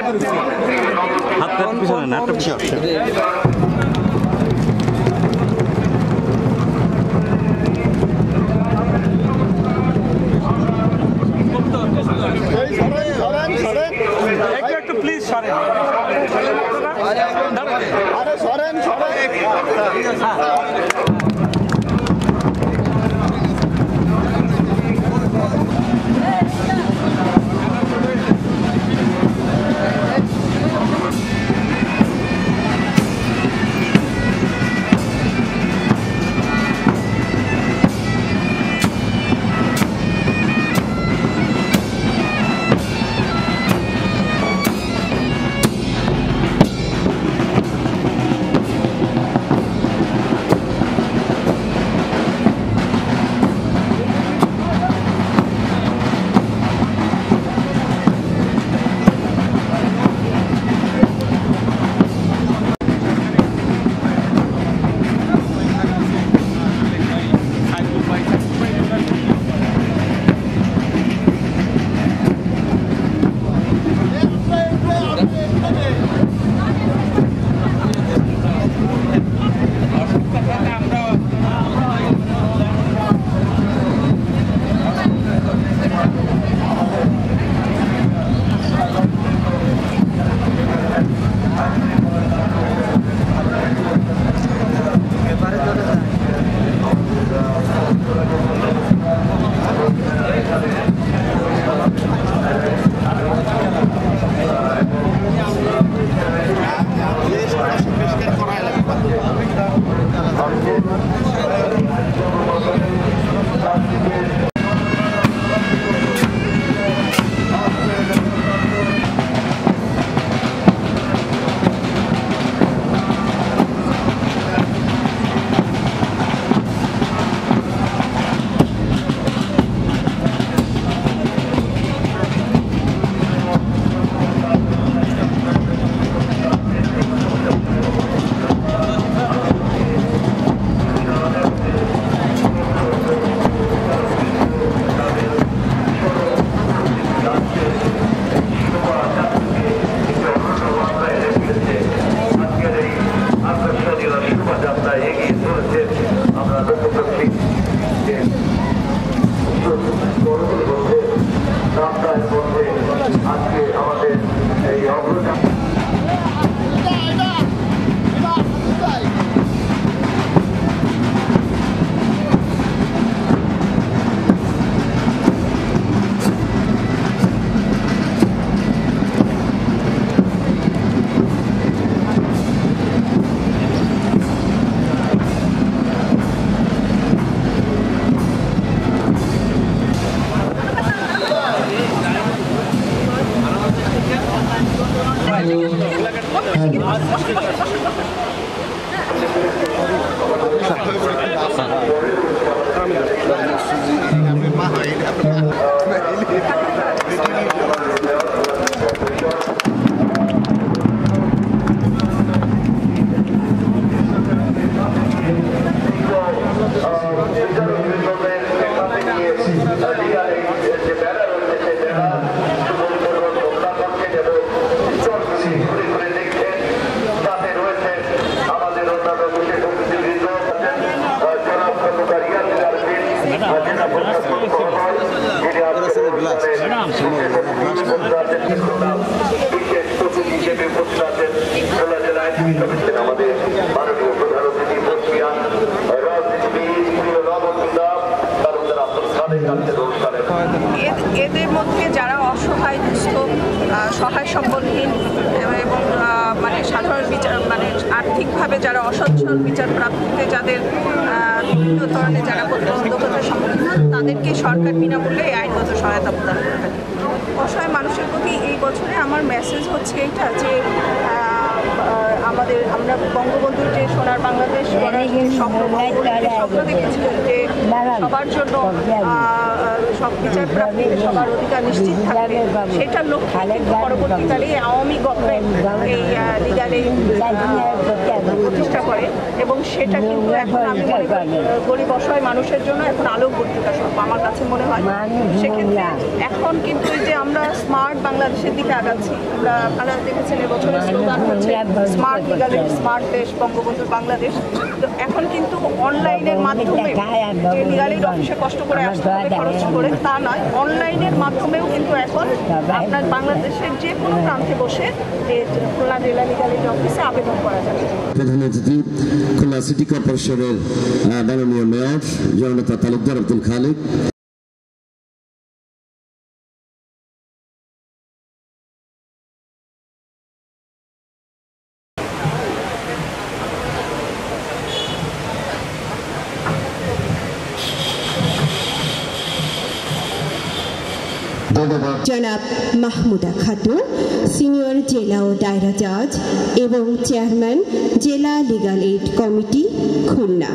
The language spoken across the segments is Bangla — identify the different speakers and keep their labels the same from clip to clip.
Speaker 1: হাতটা পিছনে না, হাতটা পিছনে। একটু প্লিজ সরেন, আরে সরেন সরেন।
Speaker 2: এদের মধ্যে যারা অসহায় দুস্থ সহায় সম্পদহীন এবং মানে সাধারণ বিচার মানে আর্থিকভাবে যারা অসচ্ছল বিচার প্রাপ্তিতে যাদের বিভিন্ন ধরনের যারা প্রতিবন্ধকতার সম্মুখীন হন তাদেরকে সরকার বিনামূল্যে আইনগত সহায়তা প্রদান করে থাকে। অসহায় মানুষের প্রতি এই বছরে আমার মেসেজ হচ্ছে এইটা যে আমরা বঙ্গবন্ধুর যে সোনার বাংলাদেশ গড়ার যে স্বপ্ন, বঙ্গবন্ধুর যে স্বপ্ন দেখেছিলেন যে সবার জন্য সব বিচার প্রাপ্তি, সবার অধিকার নিশ্চিত থাকবে, সেটার লক্ষ্যে কিন্তু পরবর্তীকালে আওয়ামী গভর্নমেন্ট এই লিগ্যাল এইড প্রতিষ্ঠা করে এবং সেটা কিন্তু এখন আমি মনে করি গরিব অসহায় মানুষের জন্য এখন আলোকবর্তিকা স্বল্প আমার কাছে মনে হয়। সেক্ষেত্রে এখন কিন্তু এই যে আমরা স্মার্ট বাংলাদেশের দিকে আগাচ্ছি, আপনারা দেখেছেন এবছরের স্লোগান হচ্ছে স্মার্ট লিগ্যাল এইড, স্মার্ট দেশ, বঙ্গবন্ধুর বাংলাদেশ। তো এখন কিন্তু অনলাইনের মাধ্যমে যে লিগ্যাল এইড অফিসে কষ্ট করে আসতে হবে খরচ করে তা নয়, অনলাইনের মাধ্যমেও কিন্তু এখন আপনার বাংলাদেশের যে কোনো প্রান্তে বসে খুলনা জেলা লিগ্যাল এইড অফিসে আবেদন করা যাবে।
Speaker 3: প্রধান অতিথি খুলনা সিটি কর্পোরেশনের মাননীয় মেয়র জননেতা তালুকদার আব্দুল খালেক,
Speaker 4: জনাব মাহমুদা খাতুন, সিনিয়র জেলা ও দায়রা জাজ এবং চেয়ারম্যান জেলা লিগ্যাল এইড কমিটি খুলনা।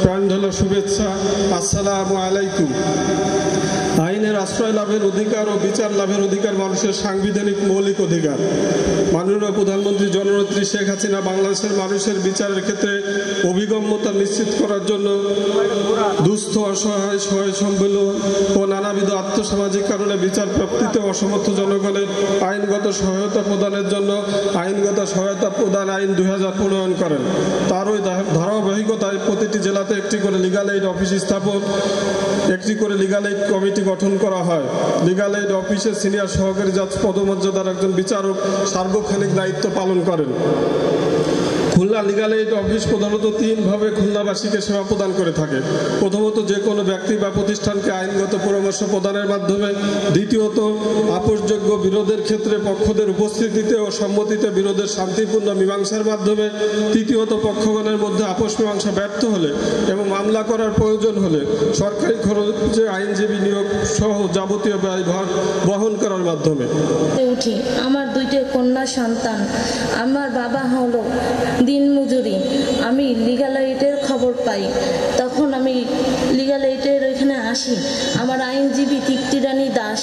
Speaker 5: প্রাণঢালা শুভেচ্ছা, আসসালামু আলাইকুম। আইনের আশ্রয় লাভের অধিকার ও বিচার লাভের অধিকার মানুষের সাংবিধানিক মৌলিক অধিকার। মাননীয় প্রধানমন্ত্রী জননেত্রী শেখ হাসিনা বাংলাদেশের মানুষের বিচারের ক্ষেত্রে অভিগম্যতা নিশ্চিত করার জন্য দুস্থ, অসহায়, সহায় সম্বল ও নানাবিধ আর্থসামাজিক কারণে বিচার প্রাপ্তিতে অসমর্থ জনগণের আইনগত সহায়তা প্রদানের জন্য আইনগত সহায়তা প্রদান আইন 2000 প্রণয়ন করেন। তারই ধারাবাহিকতায় প্রতিটি জেলাতে একটি করে লিগ্যাল এইড অফিস স্থাপন, একটি করে লিগ্যাল এইড কমিটি গঠন করা হয়। লিগ্যাল এইড অফিসের সিনিয়র সহকারী জাজ পদমর্যাদার একজন বিচারক সার্বক্ষণিক দায়িত্ব পালন করেন। খুলনা লিগ্যাল এইড অফিস প্রধানত তিনভাবে খুলনাবাসীকে সেবা প্রদান করে থাকে। প্রথমত, যে কোনো ব্যক্তি বা প্রতিষ্ঠানকে আইনগত পরামর্শ প্রদানের মাধ্যমে। দ্বিতীয়ত, আপোষযোগ্য বিরোধের ক্ষেত্রে পক্ষদের উপস্থিতিতে ও সম্মতিতে বিরোধের শান্তিপূর্ণ মীমাংসার মাধ্যমে। তৃতীয়ত, পক্ষগণের মধ্যে আপোষ মীমাংসা ব্যর্থ হলে এবং মামলা করার প্রয়োজন হলে সরকারি খরচে আইনজীবী নিয়োগ সহ যাবতীয় ব্যয়ভার বহন করার মাধ্যমে।
Speaker 6: আমার দুইটা কন্যা সন্তান, আমার বাবা হলো দিনমজুরি। আমি লিগ্যাল এইডের খবর পাই, তখন আমি লিগ্যাল এইডের ওইখানে আসি। আমার আইনজীবী তৃপ্তি রানী দাস,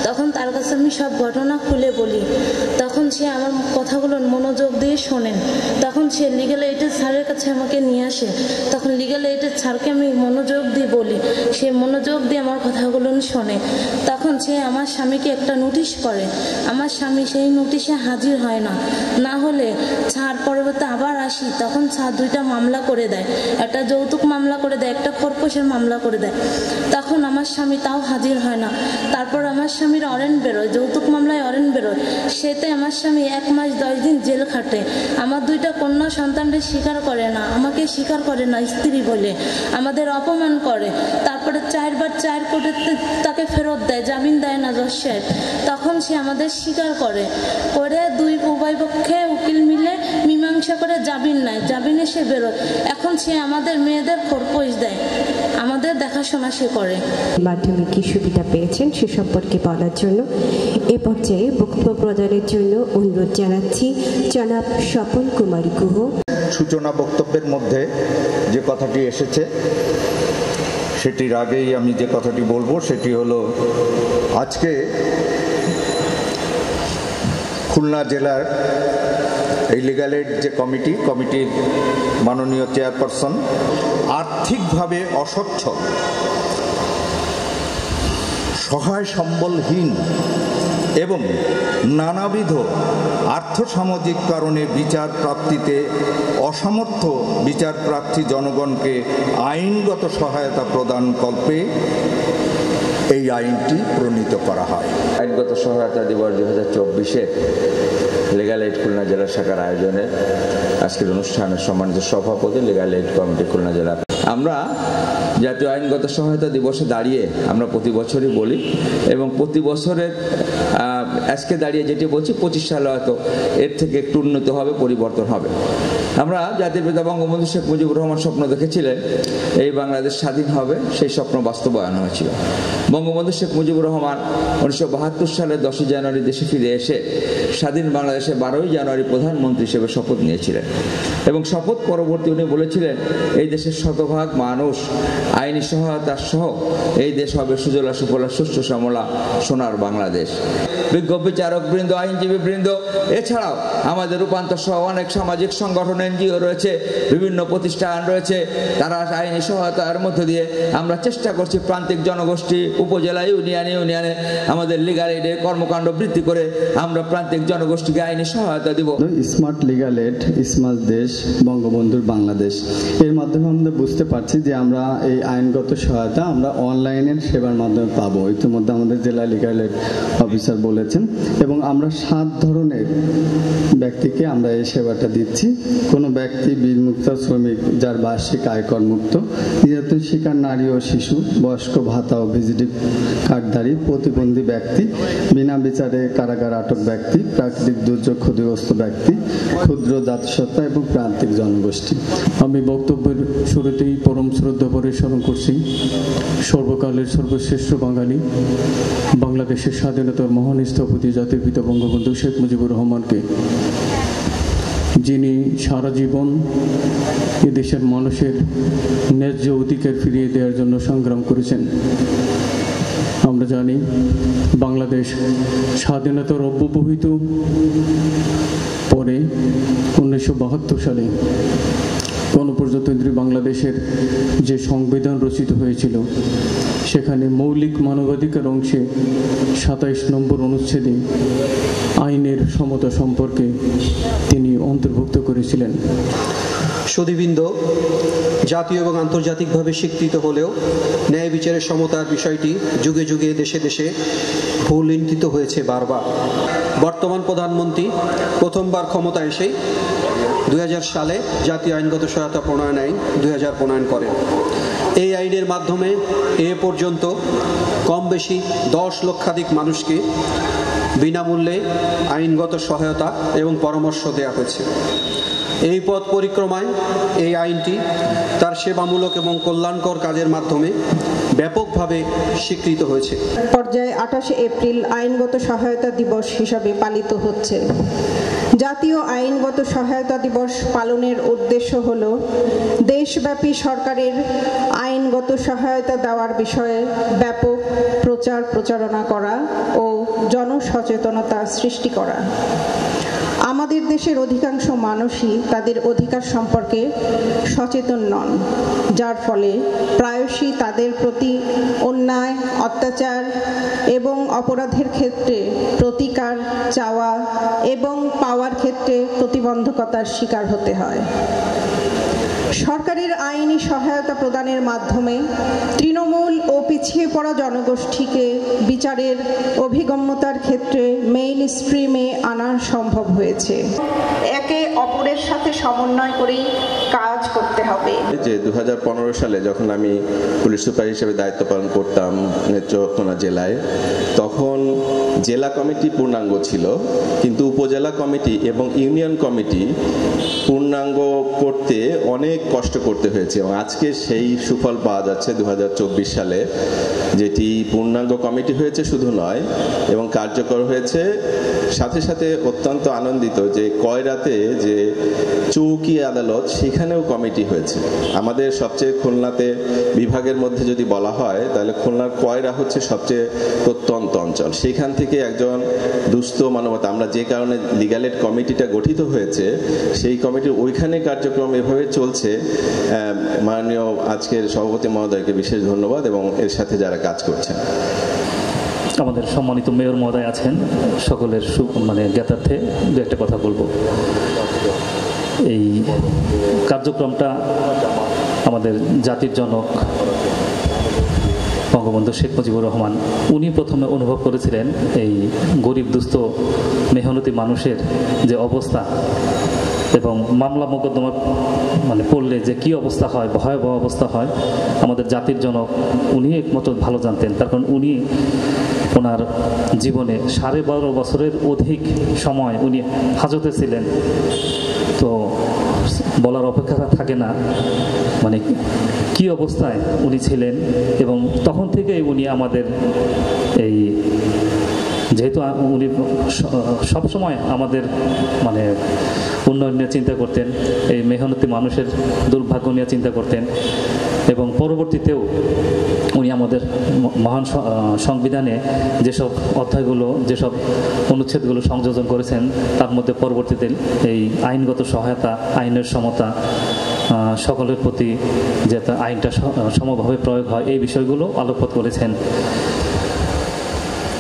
Speaker 6: তখন তার কাছে আমি সব ঘটনা খুলে বলি। তখন সে আমার কথাগুলো মনোযোগ দিয়ে শোনেন। তখন সে লিগ্যাল এইডের স্যারের কাছে আমাকে নিয়ে আসে। তখন লিগ্যাল এইডের স্যারকে আমি মনোযোগ দিয়ে বলি, সে মনোযোগ দিয়ে আমার কথাগুলো শোনে। তখন সে আমার স্বামীকে একটা নোটিশ করে। আমার স্বামী সেই নোটিশে হাজির হয় না, না হলে ছাড় পরবর্তী আবার আসি, তখন ছাড় দুইটা মামলা করে দেয়। একটা যৌতুক মামলা করে দেয়, একটা খোরপোশের মামলা করে দেয়। তখন আমার স্বামী তাও হাজির হয় না। তারপর আমার স্বামীর অরেন্ট বেরোয়, যৌতুক মামলায় অরেন্ট বেরোয়। সেতে আমার স্বামী 1 মাস 10 দিন জেল খাটে। আমার দুইটা কন্যা সন্তানকে স্বীকার করে না, আমাকে স্বীকার করে না স্ত্রী বলে, আমাদের অপমান করে। তারপরে 4 বার 4 কোর্টে তাকে ফেরত দেয়, জামিন দেয় না জজ সাহেব। তখন সে আমাদের স্বীকার করে উভয় পক্ষে উকিল মিলে মীমাংসা করে জামিন নেয়। জামিনে সে বেরোয়। এখন সে আমাদের মেয়েদের খোরপোশ দেয়, আমাদের দেখাশোনা সে করে।
Speaker 4: মাধ্যমে কি সুবিধা পেয়েছেন সে সম্পর্কে বলার জন্য এ পর্যায়ে বক্তব্য প্রদানের জন্য অনুরোধ জানাচ্ছি জনাব স্বপন কুমারী গুহ।
Speaker 1: সূচনা বক্তব্যের মধ্যে যে কথাটি এসেছে সেটির আগেই আমি যে কথাটি বলবো সেটি হলো, আজকে খুলনা জেলার এই লিগ্যাল এইড যে কমিটির মাননীয় চেয়ারপারসন আর্থিকভাবে অসচ্ছল, সহায় সম্বলহীন এবং নানাবিধ আর্থসামাজিক কারণে বিচার প্রাপ্তিতে অসমর্থ বিচার প্রার্থী জনগণকে আইনগত সহায়তা প্রদান কল্পে এই আইনটি প্রণীত করা হয়।
Speaker 7: আইনগত সহায়তা দিবস 2024-এর লিগ্যাল এইড খুলনা জেলা শাখার আয়োজনে আজকের অনুষ্ঠানের সম্মানিত সভাপতি লিগ্যাল এইড কমিটি খুলনা জেলা। আমরা জাতীয় আইনগত সহায়তা দিবসে দাঁড়িয়ে আমরা প্রতি বছরই বলি এবং প্রতি বছরের আজকে দাঁড়িয়ে যেটি বলছি 25 সালে হয়তো এর থেকে একটু উন্নত হবে, পরিবর্তন হবে। আমরা জাতির পিতা বঙ্গবন্ধু শেখ মুজিবুর রহমান স্বপ্ন দেখেছিলেন এই বাংলাদেশ স্বাধীন হবে, সেই স্বপ্ন বাস্তবায়ন হয়েছিল। বঙ্গবন্ধু শেখ মুজিবুর রহমান 1972 সালের 10 জানুয়ারি দেশে ফিরে এসে স্বাধীন বাংলাদেশে 12 জানুয়ারি প্রধানমন্ত্রী হিসেবে শপথ নিয়েছিলেন এবং শপথ পরবর্তী উনি বলেছিলেন এই দেশের শতভাগ মানুষ আইনি সহায়তা সহ এই দেশ হবে সুজলা সুফলা শস্য শ্যামলা সোনার বাংলাদেশ। বিজ্ঞ বিচারক বৃন্দ, আইনজীবী বৃন্দ, এছাড়াও আমাদের রূপান্তর সহ অনেক সামাজিক সংগঠন, এনজিও রয়েছে, বিভিন্ন প্রতিষ্ঠান রয়েছে, তারা আইনি সহায়তার মধ্য দিয়ে আমরা চেষ্টা করছি প্রান্তিক জনগোষ্ঠী, উপজেলা, ইউনিয়নে আমাদের লিগ্যাল এইডের কর্মকাণ্ড বৃদ্ধি করে আমরা প্রান্তিক জনগোষ্ঠীকে আইনি সহায়তা দিব।
Speaker 8: স্মার্ট লিগ্যাল এইড, স্মার্ট দেশ, বঙ্গবন্ধুর বাংলাদেশ, এর মাধ্যমে আমরা বুঝতে পারছি যে আমরা এই আইনগত সহায়তা আমরা অনলাইনের সেবার মাধ্যমে পাবো। ইতিমধ্যে আমাদের জেলা লিগ্যাল এইড অফিসার বলেছেন এবং আমরা 7 ধরনের ব্যক্তিকে আমরা এই সেবাটা দিচ্ছি। কোনো ব্যক্তি বিমুক্ত, শ্রমিক যার বার্ষিক আয়কর মুক্ত, নির্যাতন শিকার নারী ও শিশু, বয়স্ক ভাতা ও ভিজিটিং কার্ডধারী, প্রতিবন্ধী ব্যক্তি, বিনা বিচারে কারাগার আটক ব্যক্তি, প্রাকৃতিক দুর্যোগ ক্ষতিগ্রস্ত ব্যক্তি, ক্ষুদ্র জাতিসত্তা এবং প্রান্তিক জনগোষ্ঠী।
Speaker 5: আমি বক্তব্যের শুরুতেই পরম শ্রদ্ধা ভরে স্মরণ করছি সর্বকালের সর্বশ্রেষ্ঠ বাঙালি, বাংলাদেশের স্বাধীনতার মহান স্থপতি জাতির পিতা বঙ্গবন্ধু শেখ মুজিবুর রহমানকে, যিনি সারা জীবন এদেশের মানুষের ন্যায্য অধিকার ফিরিয়ে দেওয়ার জন্য সংগ্রাম করেছেন। আমরা জানি বাংলাদেশ স্বাধীনতার অব্যবহিত পরে 1972 সালে গণপ্রজাতন্ত্রী বাংলাদেশের যে সংবিধান রচিত হয়েছিল সেখানে মৌলিক মানবাধিকার অংশে 27 নম্বর অনুচ্ছেদে আইনের সমতা সম্পর্কে তিনি অন্তর্ভুক্ত করেছিলেন।
Speaker 9: সুধীবৃন্দ, জাতীয় এবং আন্তর্জাতিকভাবে স্বীকৃত হলেও ন্যায় বিচারের সমতার বিষয়টি যুগে যুগে দেশে দেশে ভুলুণ্ঠিত হয়েছে বারবার। বর্তমান প্রধানমন্ত্রী প্রথমবার ক্ষমতা এসেই 2000 সালে জাতীয় আইনগত সহায়তা প্রণয়ন আইন 2000 প্রণয়ন করেন। এই আইনের মাধ্যমে এ পর্যন্ত কম বেশি 10 লক্ষাধিক মানুষকে বিনামূল্যে আইনগত সহায়তা এবং পরামর্শ দেওয়া হয়েছে। এই পথ পরিক্রমায় এই আইনটি তার সেবামূলক এবং কল্যাণকর কাজের মাধ্যমে ব্যাপকভাবে স্বীকৃত হয়েছে।
Speaker 2: পর্যায়ে 28 এপ্রিল আইনগত সহায়তা দিবস হিসাবে পালিত হচ্ছে। জাতীয় আইনগত সহায়তা দিবস পালনের উদ্দেশ্য হল দেশব্যাপী সরকারের আইনগত সহায়তা দেওয়ার বিষয়ে ব্যাপক প্রচারণা করা ও জনসচেতনতা সৃষ্টি করা। আমাদের দেশের অধিকাংশ মানুষই তাদের অধিকার সম্পর্কে সচেতন নন, যার ফলে প্রায়শই তাদের প্রতি অন্যায়, অত্যাচার এবং অপরাধের ক্ষেত্রে প্রতিকার চাওয়া এবং পাওয়ার ক্ষেত্রে প্রতিবন্ধকতার শিকার হতে হয়। সরকারের আইনি সহায়তা প্রদানের মাধ্যমে তৃণমূল ও পিছিয়ে পড়া জনগোষ্ঠীকে বিচারের অভিগম্যতার ক্ষেত্রে মেইন স্ট্রিমে আনা সম্ভব হয়েছে। একে অপরের সাথে সমন্বয় করেই কাজ করতে হবে।
Speaker 10: যে 2015 সালে যখন আমি পুলিশ সুপার হিসেবে দায়িত্ব পালন করতাম নেত্রকোনা জেলায়, তখন জেলা কমিটি পূর্ণাঙ্গ ছিল, কিন্তু উপজেলা কমিটি এবং ইউনিয়ন কমিটি পূর্ণাঙ্গ করতে অনেক কষ্ট করতে হয়েছে এবং আজকে সেই সুফল পাওয়া যাচ্ছে 2024 সালে, যেটি পূর্ণাঙ্গ কমিটি হয়েছে শুধু নয় এবং কার্যকর হয়েছে। সাথে সাথে অত্যন্ত আনন্দিত যে কয়রাতে যে চৌকি আদালত, সেখানেও কমিটি হয়েছে। আমাদের সবচেয়ে খুলনাতে বিভাগের মধ্যে যদি বলা হয় তাহলে খুলনার কয়রা হচ্ছে সবচেয়ে প্রত্যন্ত অঞ্চল। সেখান থেকে একজন দুস্থ মানবতা, আমরা যে কারণে লিগ্যাল এইড কমিটিটা গঠিত হয়েছে, সেই কমিটির ওইখানে কার্যক্রম এভাবে চলছে। মাননীয় আজকের সভাপতি মহোদয়কে বিশেষ ধন্যবাদ এবং এর সাথে যারা কাজ করছেন।
Speaker 11: আমাদের সম্মানিত মেয়র মহোদয় আছেন, সকলের জ্ঞাতার্থে দু একটা কথা বলবো। এই কার্যক্রমটা আমাদের জাতির জনক বঙ্গবন্ধু শেখ মুজিবুর রহমান, উনি প্রথমে অনুভব করেছিলেন এই গরিব দুস্থ মেহনতি মানুষের যে অবস্থা এবং মামলা মোকদ্দমা পড়লে যে কি অবস্থা হয়, ভয়াবহ অবস্থা হয়, আমাদের জাতির জনক উনি একমাত্র ভালো জানতেন। তার কারণ উনি ওনার জীবনে 12.5 বছরের অধিক সময় উনি হাজতে ছিলেন। তো বলার অপেক্ষা থাকে না কি অবস্থায় উনি ছিলেন, এবং তখন থেকেই উনি আমাদের এই যেহেতু উনি সবসময় আমাদের উন্নয়ন নিয়ে চিন্তা করতেন, এই মেহনতি মানুষের দুর্ভাগ্য নিয়ে চিন্তা করতেন, এবং পরবর্তীতেও উনি আমাদের মহান সংবিধানে যেসব অধ্যায়গুলো, যেসব অনুচ্ছেদগুলো সংযোজন করেছেন, তার মধ্যে পরবর্তীতে এই আইনগত সহায়তা, আইনের সমতা, সকলের প্রতি যাতে আইনটা সমভাবে প্রয়োগ হয়, এই বিষয়গুলো আলোকপাত করেছেন।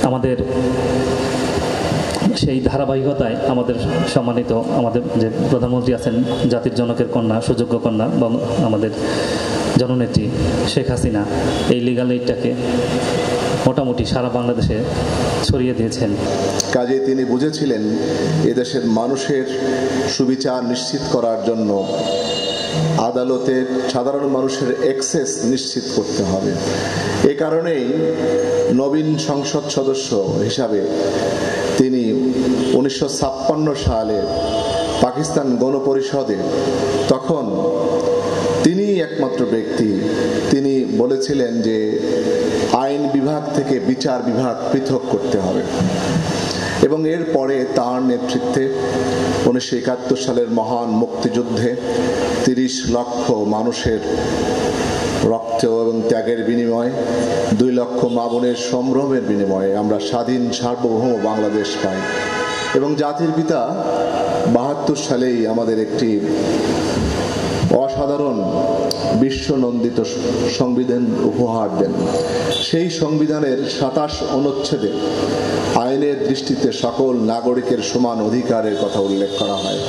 Speaker 11: আমাদের সেই ধারাবাহিকতায় আমাদের সম্মানিত আমাদের যে প্রধানমন্ত্রী আছেন, জাতির জনকের কন্যা, সুযোগ্য কন্যা, আমাদের জননেত্রী শেখ হাসিনা এই লিগ্যাল এইডটাকে মোটামুটি সারা বাংলাদেশে ছড়িয়ে দিয়েছেন।
Speaker 12: কাজে তিনি বুঝেছিলেন এদেশের মানুষের সুবিচার নিশ্চিত করার জন্য আদালতে সাধারণ মানুষের অ্যাক্সেস নিশ্চিত করতে হবে। এ কারণেই নবীন সংসদ সদস্য হিসাবে তিনি 1956 সালে পাকিস্তান গণপরিষদে, তখন তিনি একমাত্র ব্যক্তি, তিনি বলেছিলেন যে আইন বিভাগ থেকে বিচার বিভাগ পৃথক করতে হবে। এবং এরপরে তার নেতৃত্বে 1971 সালের মহান মুক্তিযুদ্ধে 30 লক্ষ মানুষের রক্ত এবং ত্যাগের বিনিময়ে, 2 লক্ষ মা বোনের সম্ভ্রমের বিনিময়ে আমরা স্বাধীন সার্বভৌম বাংলাদেশ পাই। এবং জাতির পিতা 72 সালেই আমাদের একটি অসাধারণ বিশ্বনন্দিত সংবিধান উপহার দেন। সেই সংবিধানের 27 অনুচ্ছেদে আইনের দৃষ্টিতে সকল নাগরিকের সমান অধিকারের কথা উল্লেখ করা হয়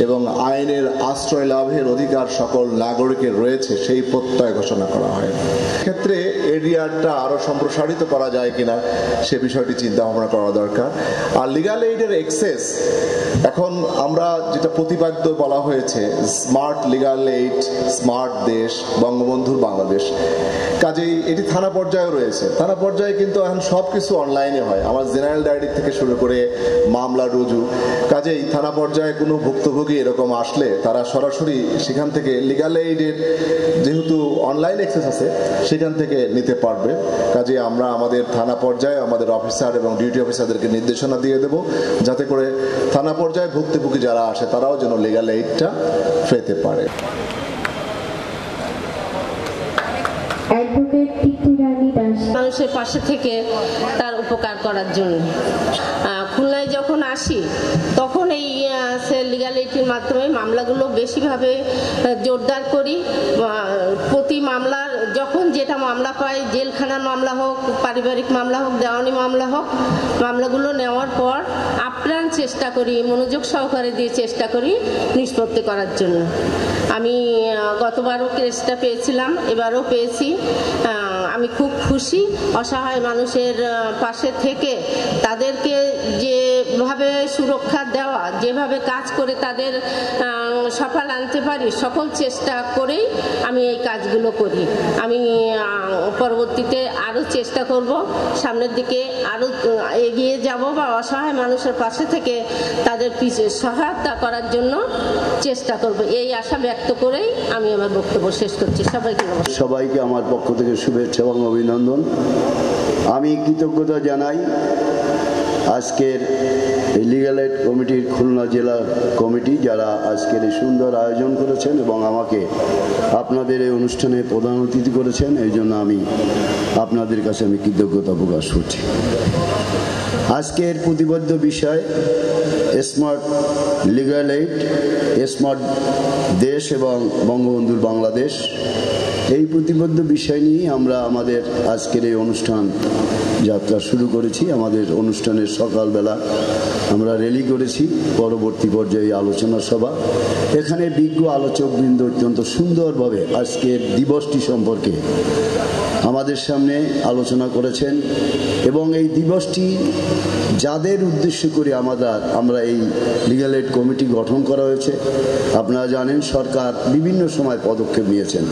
Speaker 12: এবং আইনের আশ্রয় লাভের অধিকার সকল নাগরিকের রয়েছে সেই প্রত্যয় ঘোষণা করা হয়। ক্ষেত্রে এরিয়াটা আরো সম্প্রসারিত করা যায় কিনা সে বিষয়টি চিন্তা ভাবনা করা দরকার। আর লিগ্যাল এইডের এক্সেস এখন আমরা যেটা প্রতিপাদ্য বলা হয়েছে, স্মার্ট লিগ্যাল এইড, স্মার্ট দেশ, বঙ্গবন্ধুর বাংলাদেশ। কাজেই এটি থানা পর্যায়েও রয়েছে। থানা পর্যায়ে কিন্তু এখন সব কিছু অনলাইনে হয়, আমার জেনারেল ডায়েরি থেকে শুরু করে মামলা রুজু। কাজেই থানা পর্যায়ে কোনো ভুক্তভোগী এরকম আসলে তারা সরাসরি সেখান থেকে লিগ্যাল এইডের যেহেতু অনলাইন অ্যাক্সেস আছে সেখান থেকে নিতে পারবে। কাজে আমরা আমাদের থানা পর্যায়ে আমাদের অফিসার এবং ডিউটি অফিসারদেরকে নির্দেশনা দিয়ে দেব যাতে করে থানা পর্যায়ে ভুক্তভোগী যারা আসে তারাও যেন লিগ্যাল এইডটা পেতে পারে।
Speaker 13: মানুষের পাশে থেকে তার উপকার করার জন্য খুলনায় যখন আসি তখন এই লিগ্যাল এইডের মাধ্যমে মামলাগুলো বেশিভাবে জোরদার করি। প্রতি মামলার যখন যেটা মামলা পাই, জেলখানার মামলা হোক, পারিবারিক মামলা হোক, দেওয়ানি মামলা হোক, মামলাগুলো নেওয়ার পর আপ্রাণ চেষ্টা করি, মনোযোগ সহকারে দিয়ে চেষ্টা করি নিষ্পত্তি করার জন্য। আমি গতবারও কেসটা পেয়েছিলাম, এবারও পেয়েছি। আমি খুব খুশি। অসহায় মানুষের পাশে থেকে তাদেরকে যেভাবে সুরক্ষা দেওয়া, যেভাবে কাজ করে তাদের সফল আনতে পারি, সকল চেষ্টা করেই আমি এই কাজগুলো করি। আমি পরবর্তীতে আরও চেষ্টা করব, সামনের দিকে আরও এগিয়ে যাব বা অসহায় মানুষের পাশে থেকে তাদের সহায়তা করার জন্য চেষ্টা করব, এই আশা ব্যক্ত করেই আমি আমার বক্তব্য শেষ করছি।
Speaker 14: সবাইকে আমার পক্ষ থেকে শুভেচ্ছা এবং অভিনন্দন। আমি কৃতজ্ঞতা জানাই আজকের এই লিগ্যাল এইড কমিটির খুলনা জেলা কমিটি যারা আজকের এই সুন্দর আয়োজন করেছেন এবং আমাকে আপনাদের এই অনুষ্ঠানে প্রধান অতিথি করেছেন, এই জন্য আমি আপনাদের কাছে আমি কৃতজ্ঞতা প্রকাশ করছি। আজকের প্রতিবদ্ধ বিষয় স্মার্ট লিগ্যাল এইড, স্মার্ট দেশ এবং বঙ্গবন্ধুর বাংলাদেশ। এই প্রতিবদ্ধ বিষয় নিয়ে আমরা আমাদের আজকের এই অনুষ্ঠান যাত্রা শুরু করেছি। আমাদের অনুষ্ঠানের সকালবেলা আমরা র্যালি করেছি, পরবর্তী পর্যায়ে আলোচনা সভা। এখানে বিজ্ঞ আলোচকবৃন্দ অত্যন্ত সুন্দরভাবে আজকের দিবসটি সম্পর্কে আমাদের সামনে আলোচনা করেছেন এবং এই দিবসটি যাদের উদ্দেশ্য করে আমরা এই লিগ্যাল এইড কমিটি গঠন করা হয়েছে, আপনারা জানেন সরকার বিভিন্ন সময় পদক্ষেপ নিয়েছেন।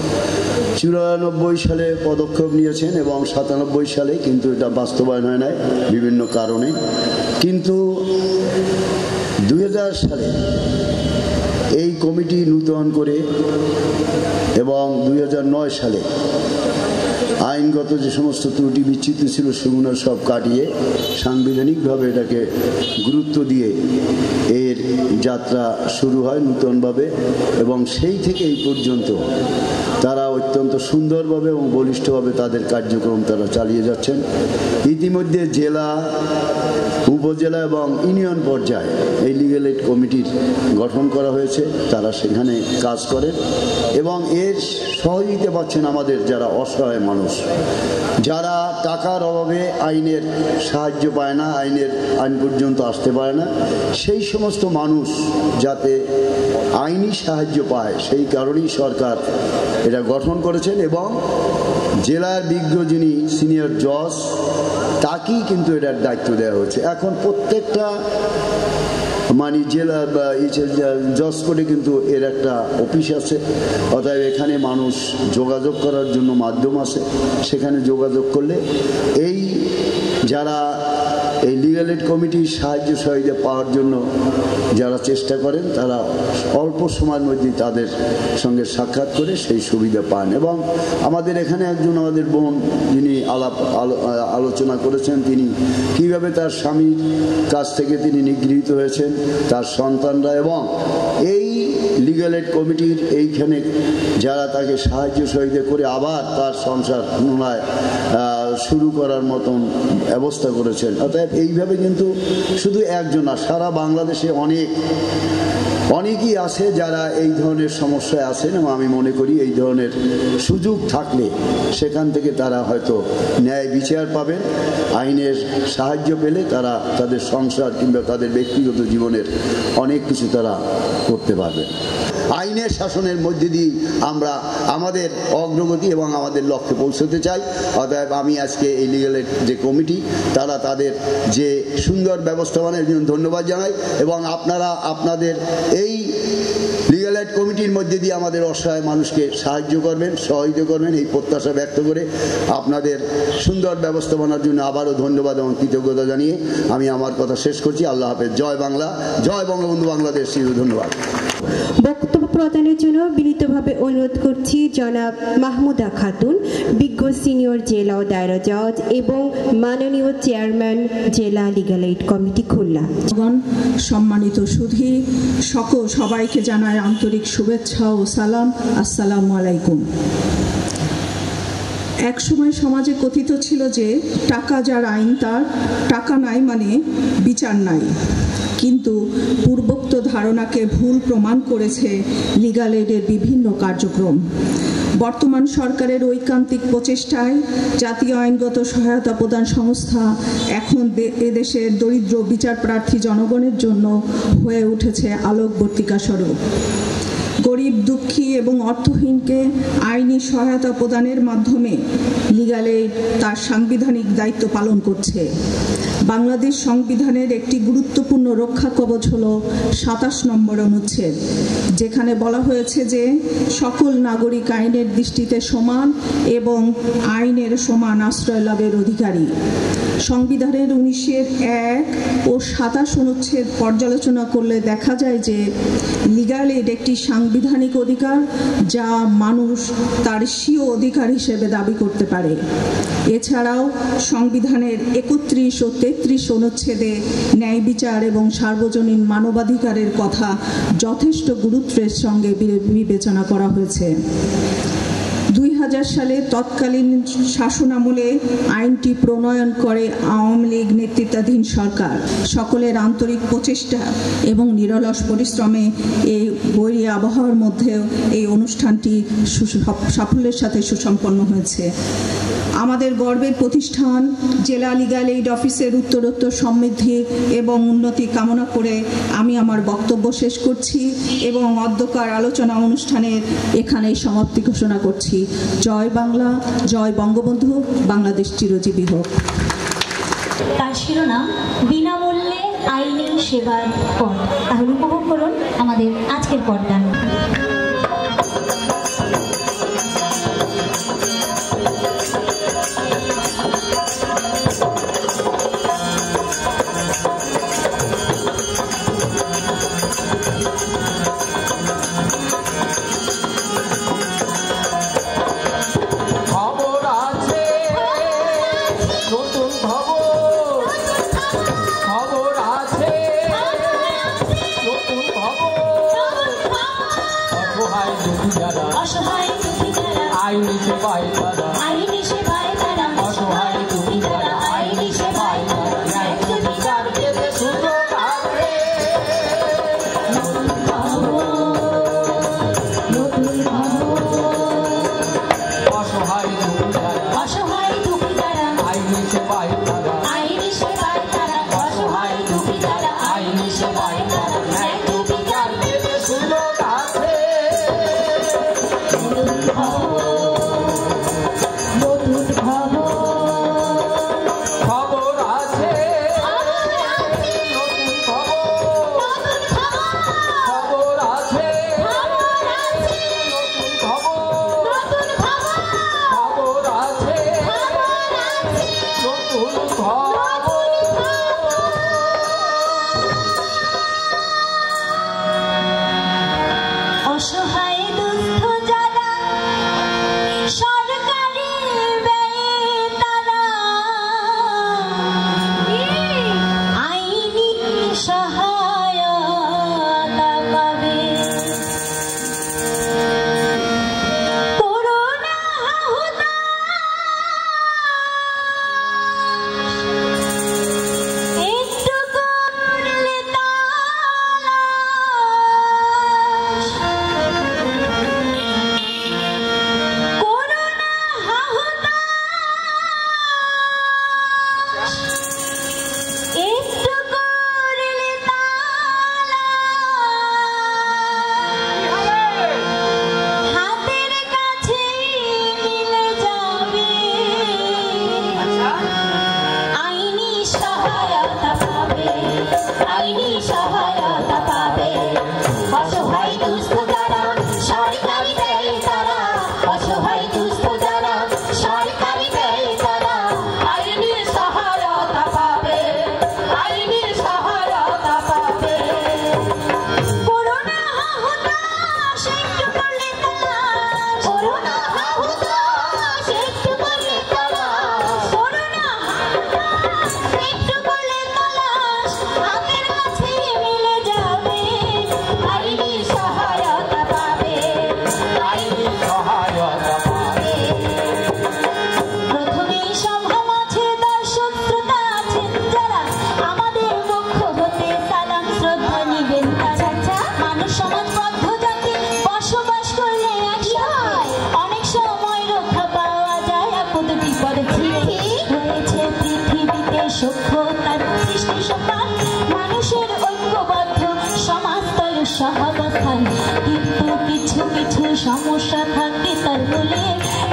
Speaker 14: 94 সালে পদক্ষেপ নিয়েছেন এবং 97 সালে কিন্তু এটা বাস্তবায়ন হয় নাই বিভিন্ন কারণে। কিন্তু 2000 সালে এই কমিটি নূতন করে এবং 2009 সালে আইনগত যে সমস্ত ত্রুটি বিচ্যুতি ছিল সেগুলো সব কাটিয়ে সাংবিধানিকভাবে এটাকে গুরুত্ব দিয়ে এর যাত্রা শুরু হয় নূতনভাবে এবং সেই থেকে এই পর্যন্ত তারা অত্যন্ত সুন্দরভাবে এবং বলিষ্ঠভাবে তাদের কার্যক্রম তারা চালিয়ে যাচ্ছেন। ইতিমধ্যে জেলা, উপজেলা এবং ইউনিয়ন পর্যায়ে এই লিগ্যাল এইড কমিটির গঠন করা হয়েছে। তারা সেখানে কাজ করেন এবং এর সহযোগিতা পাচ্ছেন আমাদের যারা অসহায় মানুষ, যারা টাকার অভাবে আইনের সাহায্য পায় না, আইন পর্যন্ত আসতে পারে না, সেই সমস্ত মানুষ যাতে আইনি সাহায্য পায় সেই কারণেই সরকার এটা গঠন করেছেন এবং জেলার বিজ্ঞ যিনি সিনিয়র জজ তাকেই কিন্তু এটার দায়িত্ব দেওয়া হয়েছে। এখন প্রত্যেকটা জেলা বা জজ কোর্টে কিন্তু এর একটা অফিস আছে, অতএব এখানে মানুষ যোগাযোগ করার জন্য মাধ্যম আছে, সেখানে যোগাযোগ করলে এই যারা এই লিগ্যাল এইড কমিটির সাহায্য সহযোগিতা পাওয়ার জন্য যারা চেষ্টা করেন তারা অল্প সময়ের মধ্যেই তাদের সঙ্গে সাক্ষাৎ করে সেই সুবিধা পান। এবং আমাদের এখানে একজন আমাদের বোন যিনি আলোচনা করেছেন, তিনি কিভাবে তার স্বামীর কাছ থেকে তিনি নিগৃহীত হয়েছেন, তার সন্তানরা, এবং এই লিগ্যাল এইড কমিটির এইখানে যারা তাকে সাহায্য সহযোগিতা করে আবার তার সংসার পুনরায় শুরু করার মতন ব্যবস্থা করেছেন। অর্থাৎ এইভাবে কিন্তু শুধু একজন না, সারা বাংলাদেশে অনেকেই আছে যারা এই ধরনের সমস্যায় আছেন এবং আমি মনে করি এই ধরনের সুযোগ থাকলে সেখান থেকে তারা হয়তো ন্যায় বিচার পাবেন, আইনের সাহায্য পেলে তারা তাদের সংসার কিংবা তাদের ব্যক্তিগত জীবনের অনেক কিছু তারা করতে পারবেন। আইনের শাসনের মধ্যে দিয়ে আমরা আমাদের অগ্রগতি এবং আমাদের লক্ষ্যে পৌঁছতে চাই। অতএব আমি আজকে এই লিগ্যাল এইড যে কমিটি তারা তাদের যে সুন্দর ব্যবস্থাপনার জন্য ধন্যবাদ জানাই এবং আপনারা আপনাদের এই লিগ্যাল এইড কমিটির মধ্যে দিয়ে আমাদের অসহায় মানুষকে সাহায্য করবেন, সহযোগিতা করবেন, এই প্রত্যাশা ব্যক্ত করে আপনাদের সুন্দর ব্যবস্থাপনার জন্য আবারও ধন্যবাদ এবং কৃতজ্ঞতা জানিয়ে আমি আমার কথা শেষ করছি। আল্লাহ হাফেজ। জয় বাংলা, জয় বঙ্গবন্ধু বাংলাদেশ। ধন্যবাদ।
Speaker 4: বক্তব্য প্রদানের জন্য বিনীতভাবে অনুরোধ করছি জনাব মাহমুদা খাতুন, বিজ্ঞ সিনিয়র জেলা ও দায়রা জজ এবং মাননীয় চেয়ারম্যান জেলা লিগ্যাল এইড কমিটি খুলনা।
Speaker 15: সম্মানিত সুধী সবাইকে জানায় আন্তরিক শুভেচ্ছা ও সালাম। আসসালামু আলাইকুম। একসময় সমাজে কথিত ছিল যে টাকা যার আইন তার, টাকা নাই মানে বিচার নাই। কিন্তু পূর্বোক্ত ধারণাকে ভুল প্রমাণ করেছে লিগ্যাল এইডের বিভিন্ন কার্যক্রম। বর্তমান সরকারের ঐকান্তিক প্রচেষ্টায় জাতীয় আইনগত সহায়তা প্রদান সংস্থা এখন এদেশের দরিদ্র বিচার প্রার্থী জনগণের জন্য হয়ে উঠেছে আলোকবর্তিকা স্বরূপ। গরিব, দুঃখী এবং অর্থহীনকে আইনি সহায়তা প্রদানের মাধ্যমে লিগ্যাল এইড তার সাংবিধানিক দায়িত্ব পালন করছে। বাংলাদেশ সংবিধানের একটি গুরুত্বপূর্ণ রক্ষা কবচ হল 27 নম্বর অনুচ্ছেদ, যেখানে বলা হয়েছে যে সকল নাগরিক আইনের দৃষ্টিতে সমান এবং আইনের সমান আশ্রয় লাভের অধিকারী। সংবিধানের 19(1) ও 27 অনুচ্ছেদ পর্যালোচনা করলে দেখা যায় যে লিগ্যাল এইড একটি সাংবিধানিক অধিকার যা মানুষ তার স্বীয় অধিকার হিসেবে দাবি করতে পারে। এছাড়াও সংবিধানের 31 ও 33 অনুচ্ছেদে ন্যায় বিচার এবং সার্বজনীন মানবাধিকারের কথা যথেষ্ট গুরুত্বের সঙ্গে বিবেচনা করা হয়েছে। 2000 সালে তৎকালীন শাসনামলে আইনটি প্রণয়ন করে আওয়ামী লীগ নেতৃত্বাধীন সরকার। সকলের আন্তরিক প্রচেষ্টা এবং নিরলস পরিশ্রমে এই বৈরী আবহাওয়ার মধ্যেও এই অনুষ্ঠানটি সাফল্যের সাথে সুসম্পন্ন হয়েছে। আমাদের গর্বের প্রতিষ্ঠান জেলা লিগ্যাল এইড অফিসের উত্তরোত্তর সমৃদ্ধি এবং উন্নতি কামনা করে আমি আমার বক্তব্য শেষ করছি এবং অধ্যকার আলোচনা অনুষ্ঠানের এখানেই সমাপ্তি ঘোষণা করছি। জয় বাংলা, জয় বঙ্গবন্ধু, বাংলাদেশ চিরজীবী হোক।
Speaker 16: তার শিরোনাম বিনামূল্যে আইনি সেবার পথ। তাহলে উপভোগ করুন আমাদের আজকের পর্দা।
Speaker 17: আইনি সেবায় তারা আইনি সেবায় তারা অসহায় দুঃখী যারা আইনি সেবায় তারা ন্যায় বিচার পেতে সুযোগ আছে। অসহায় দুঃখী যারা আইনি সেবায় তারা আইনি সেবায় তারা অসহায় দুঃখী যারা আইনি সেবায় তারা ন্যায় বিচার পেতে সুযোগ আছে।
Speaker 16: অসহায় দুঃখ যারা সরকারি ব্যয়ে তারা আইনি সহায়তা পাবে। করোনা একটু করলে একটু করলে হাতের কাছে মিলে যাবে। আইনি সহায়তা পাবে, আইনি সহায়তা পাবে। অসহায় দুস্থ যারা সরকারি ব্যয়ে তারা অসহায় দুস্থ যারা সরকারি ব্যয়ে তারা আইনি সহায়তা পাবে, আইনি সহায়তা পাবে। করোনা হাহুতাশ একটু করলে তালাশ, করোনা হাহুতাশ একটু করলে তালাশ, করোনা হাহুতাশ একটু করলে তালাশ হাতের কাছে মিলে যাবে। আইনি সহায়তা পাবে, আইনি সহায়তা পাবে। প্রথমেই সভা মাঝে দর্শক শ্রোতা আছেন যারা আমাদের পক্ষ হতে সালাম শ্রদ্ধা নিবেন তারা। মানুষ সমাজবদ্ধ জাতি বসবাস করলে একই হয়, অনেক সময় রক্ষা পাওয়া যায় আপদ বিপদে ঘিরে। হয়েছে পৃথিবীতে সভ্যতার সৃষ্টি সন্তান মানুষের ঐক্যবদ্ধ সমাজতল সহাবস্থান। কিন্তু কিছু কিছু সমস্যা থাকে তার মূলে,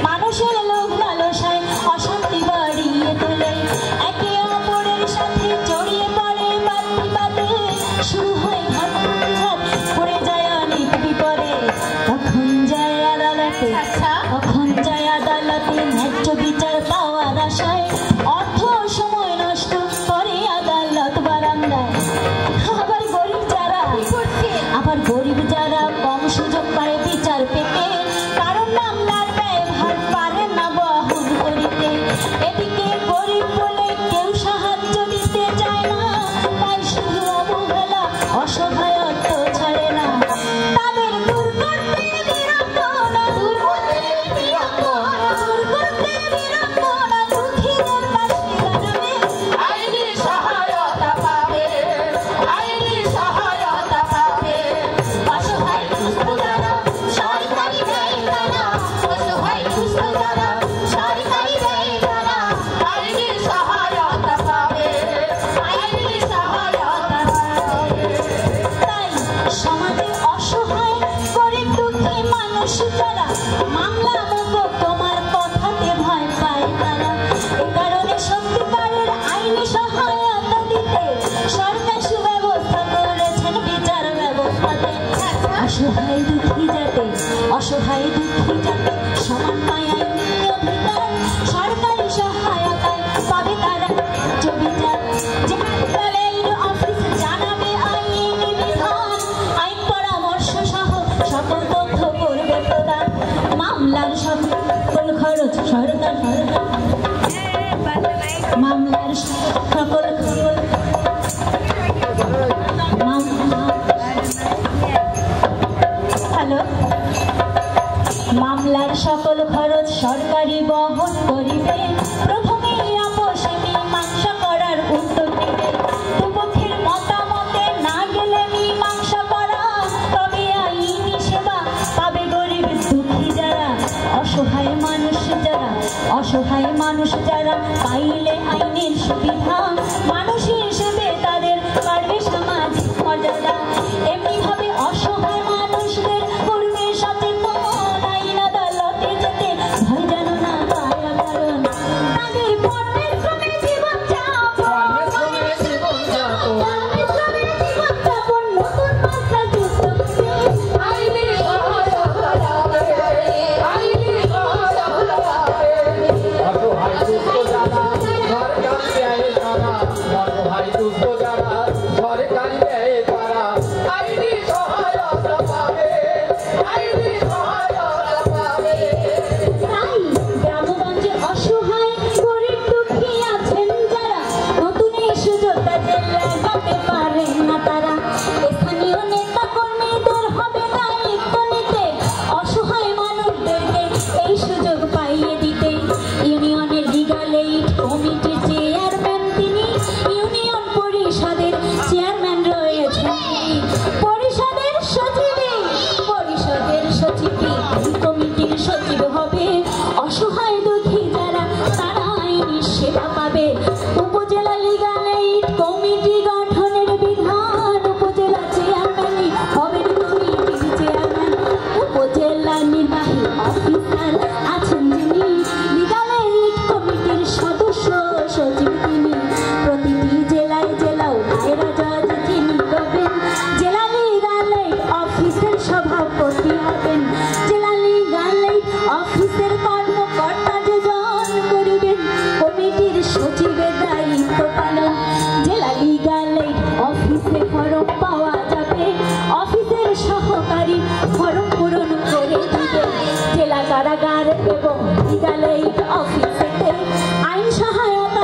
Speaker 16: মানুষের লোভ লালসায় অশান্তি বাড়িয়ে তোলে। একে অপরের সাথে জড়িয়ে পড়ে বাদ বিবাদে, শুরু হয় ঘাত প্রতিঘাত, পড়ে যায় অনেক বিপদে। তখন যায় আদালতে, তখন যায় আদালতে ন্যায্য বিচার পাওয়ার আশায় অর্থ সময় নষ্ট করে আদালত বারান্দায়। আবার গরিব যারা, আবার গরিব যারা কম সুযোগ পায় বিচার পেতে, কারণ মামলার ব্যয় ভার পারে না বহন করিতে। এদিকে গরিব বলে কেউ সাহায্য দিতে চায় না, তাই শুধু অবহেলা অসহায়ত্ব ছাড়ে না। তাদের দূর করতে বিরক্ত না, দূর করতে বিরক্ত মানুষ যারা মামলা তোমার কথাতে ভয় পায় তারা এ কারণে সত্যিকারের আইনি সহায়তা দিতে সরকার সুব্যবস্থা করেছেন বিচার ব্যবস্থাতে অসহায় দুঃখী যাতে সমান পায় আইনি অধিকার সরকারি সহায়তায় পাবে তারা বিচার অফিস জানাবে আইনি বিধান আইন পরামর্শ সহ সকল তথ্য করবে প্রদান মামলার সকল খরচ সরকার মামলার সকল মামলার সকল খরচ সরকারি বহন করিবে প্রথমে আপোষে মীমাংসা করার উদ্যোগ নিবে দুপক্ষের মতামতে না গেলে মীমাংসা করা তবে আইনি সেবা পাবে গরিব দুঃখী যারা অসহায় মানুষ যারা পাইলে আইনের সুবিধা মানুষ হিসেবে তাদের বাড়বে সামাজিক মর্যাদা এমনি ভাবে অসহায় মানুষদের করবে সচেতন আইন আদালতে যেতে ভয় যেন না পায় কারণ তাদের পরিশ্রমে জীবন যাপন নতুন মাত্রা যুক্ত আইনি গ্রামগঞ্জে অসহায় গরিব দুঃখী আছেন যারা নতুন এই সুযোগটা পেতে পারেন না তারা স্থানীয় নেতা কর্মীদের হবে দায়িত্ব নিতে অসহায় মানুষদেরকে এই সুযোগ পাইয়ে দিতে ইউনিয়নের লিগ্যাল এইড কমিটির চেয়ারম্যান তিনি ইউনিয়ন পরিষদের চেয়ারম্যান রয়েছেন তিনি পরিষদের সচিবই কমিটির সচিব হবে অসহায় দুঃখী যারা তারা আইনি সেবা পাবে উপজেলা লিগ্যাল এইড কমিটি গঠনের বিধান উপজেলা চেয়ারম্যানই হবেন কমিটির চেয়ারম্যান উপজেলা নির্বাহী অফিসার আছেন যিনি লিগ্যাল এইড কমিটির সদস্য সচিব তিনি প্রতিটি জেলায় দায়রা জজ যিনি হবেন জেলা লিগ্যাল এইড অফিসের সভাপতি হবেন জেলা লিগ্যাল এইড অফিসের কর্মকর্তা যে জন করিবেন কমিটির সচিবের দায়িত্ব পালন জেলা লিগ্যাল এইড অফিসে ফরম পাওয়া যাবে অফিসের সহকারী ফরম পূরণ করে দিবে জেলা কারাগার এবং লিগ্যাল এইড অফিসেতে আইন সহায়তা